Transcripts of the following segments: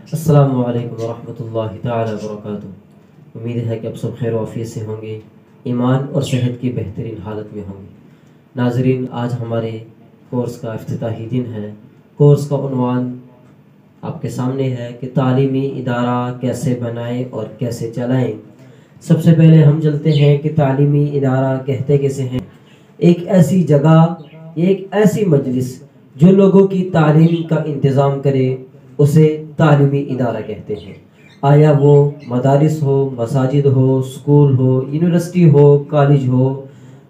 السلام علیکم ورحمۃ اللہ تعالی وبرکاتہ۔ امید ہے کہ آپ سب خیر و عافیت سے ہوں گے، ایمان اور صحت کی بہترین حالت میں ہوں گے۔ ناظرین، آج ہمارے کورس کا افتتاحی دن ہے۔ کورس کا عنوان آپ کے سامنے ہے کہ تعلیمی ادارہ کیسے بنائیں اور کیسے چلائیں۔ سب سے پہلے ہم چلتے ہیں کہ تعلیمی ادارہ کہتے کیسے ہیں۔ ایک ایسی جگہ، ایک ایسی مجلس جو لوگوں کی تعلیم کا انتظام کرے، اسے تعلیمی ادارہ کہتے ہیں۔ آیا وہ مدارس ہو، مساجد ہو، اسکول ہو، یونیورسٹی ہو، کالج ہو،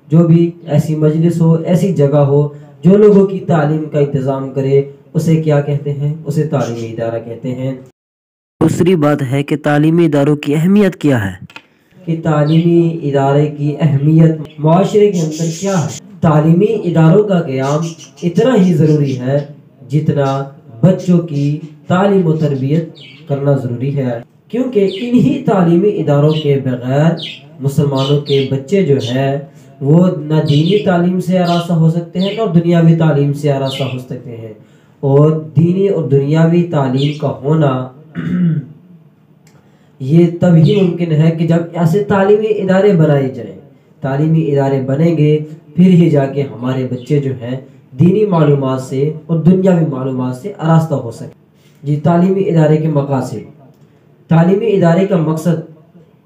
جو بھی ایسی مجلس ہو، ایسی جگہ ہو جو لوگوں کی تعلیم کا انتظام کرے، اسے کیا کہتے ہیں؟ اسے تعلیمی ادارہ کہتے ہیں۔ دوسری بات ہے کہ تعلیمی اداروں کی اہمیت کیا ہے، کہ تعلیمی ادارے کی اہمیت معاشرے کے اندر کیا ہے۔ تعلیمی اداروں کا قیام اتنا ہی ضروری ہے جتنا بچوں کی تعلیم و تربیت کرنا ضروری ہے، کیونکہ انہی تعلیمی اداروں کے بغیر مسلمانوں کے بچے جو ہے وہ نہ دینی تعلیم سے آراستہ ہو سکتے ہیں، نہ دنیاوی تعلیم سے آراستہ ہو سکتے ہیں۔ اور دینی اور دنیاوی تعلیم کا ہونا یہ تبھی ممکن ہے کہ جب ایسے تعلیمی ادارے بنائے جائیں۔ تعلیمی ادارے بنیں گے پھر ہی جا کے ہمارے بچے جو ہیں دینی معلومات سے اور دنیاوی معلومات سے آراستہ ہو سکے۔ جی، تعلیمی ادارے کے مقاصد۔ تعلیمی ادارے کا مقصد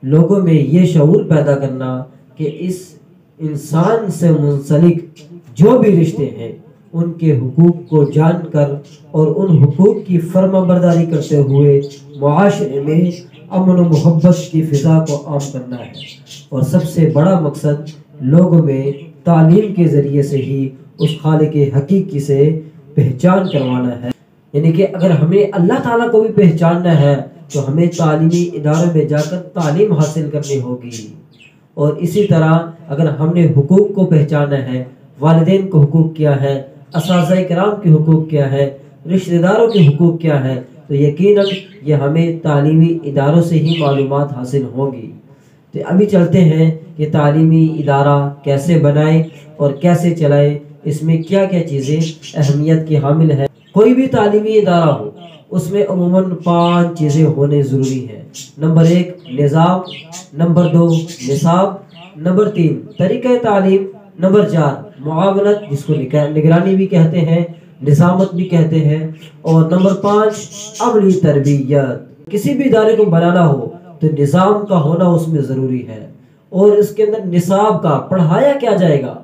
لوگوں میں یہ شعور پیدا کرنا کہ اس انسان سے منسلک جو بھی رشتے ہیں ان کے حقوق کو جان کر اور ان حقوق کی فرما برداری کرتے ہوئے معاشرے میں امن و محبت کی فضا کو عام کرنا ہے۔ اور سب سے بڑا مقصد لوگوں میں تعلیم کے ذریعے سے ہی اس خالق حقیقی سے پہچان کروانا ہے۔ یعنی کہ اگر ہمیں اللہ تعالیٰ کو بھی پہچاننا ہے تو ہمیں تعلیمی اداروں میں جا کر تعلیم حاصل کرنی ہوگی۔ اور اسی طرح اگر ہم نے حقوق کو پہچانا ہے، والدین کو حقوق کیا ہے، اساتذہ کرام کے حقوق کیا ہے، رشتہ داروں کے حقوق کیا ہے، تو یقیناً یہ ہمیں تعلیمی اداروں سے ہی معلومات حاصل ہوں گی۔ تو ابھی چلتے ہیں کہ تعلیمی ادارہ کیسے بنائیں اور کیسے چلائیں، اس میں کیا کیا چیزیں اہمیت کی حامل ہیں۔ کوئی بھی تعلیمی ادارہ ہو اس میں عموماً 5 چیزیں ہونے ضروری ہیں۔ نمبر 1 نظام، نمبر 2 نصاب، نمبر 3 طریقہ تعلیم، نمبر 4 معاونت جس کو نگرانی بھی کہتے ہیں، نظامت بھی کہتے ہیں، اور نمبر 5 عملی تربیت۔ کسی بھی ادارے کو بنانا ہو تو نظام کا ہونا اس میں ضروری ہے، اور اس کے اندر نصاب کا پڑھایا کیا جائے گا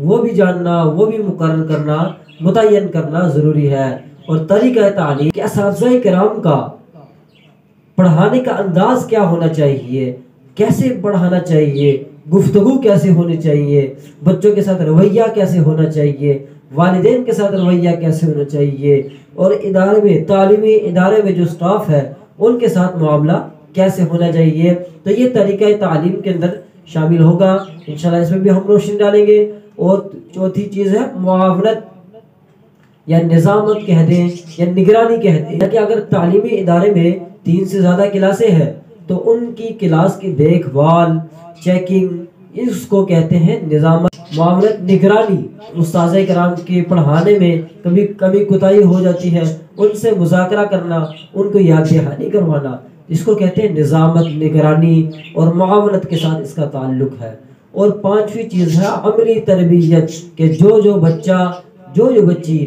وہ بھی جاننا، وہ بھی مقرر کرنا، متعین کرنا ضروری ہے۔ اور طریقہ تعلیم کہ اساتذہ کرام کا پڑھانے کا انداز کیا ہونا چاہیے، کیسے پڑھانا چاہیے، گفتگو کیسے ہونی چاہیے، بچوں کے ساتھ رویہ کیسے ہونا چاہیے، والدین کے ساتھ رویہ کیسے ہونا چاہیے، اور ادارے میں تعلیمی ادارے میں جو سٹاف ہے ان کے ساتھ معاملہ کیسے ہونا چاہیے، تو یہ طریقہ تعلیم کے اندر شامل ہوگا۔ انشاءاللہ اس میں بھی ہم روشنی ڈالیں گے۔ اور چوتھی چیز ہے معاونت یا نظامت کہہ دیں یا نگرانی کہہ دیں، کہ اگر تعلیمی ادارے میں 3 سے زیادہ کلاسیں ہیں تو ان کی کلاس کی دیکھ بھال، چیکنگ، اس کو کہتے ہیں نظامت۔ معاونت نگرانی، استاذ کرام کے پڑھانے میں کبھی کبھی کوتاہی ہو جاتی ہے، ان سے مذاکرہ کرنا، ان کو یاد دہانی کروانا، اس کو کہتے ہیں نظامت، نگرانی، اور معاونت کے ساتھ اس کا تعلق ہے۔ اور 5ویں چیز ہے عملی تربیت، کہ جو بچہ، جو بچی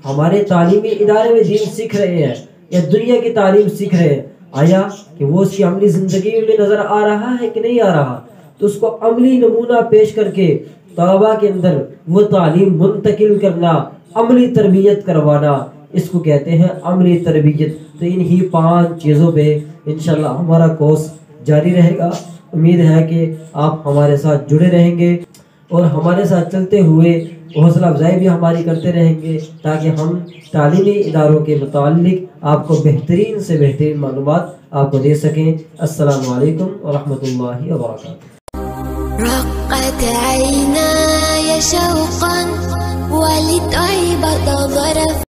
ہمارے تعلیمی ادارے میں دین سیکھ رہے ہیں یا دنیا کی تعلیم سیکھ رہے ہیں، آیا کہ وہ اس کی عملی زندگی میں نظر آ رہا ہے کہ نہیں آ رہا، تو اس کو عملی نمونہ پیش کر کے طلباء کے اندر وہ تعلیم منتقل کرنا، عملی تربیت کروانا، اس کو کہتے ہیں عملی تربیت۔ تو انہی 5 چیزوں پہ انشاءاللہ ہمارا کورس جاری رہے گا۔ امید ہے کہ آپ ہمارے ساتھ جڑے رہیں گے اور ہمارے ساتھ چلتے ہوئے حوصلہ افزائی بھی ہماری کرتے رہیں گے، تاکہ ہم تعلیمی اداروں کے متعلق آپ کو بہترین سے بہترین معلومات آپ کو دے سکیں۔ السلام علیکم ورحمۃ اللہ وبرکاتہ۔ رقت عيناي شوقا ولتعب ظرف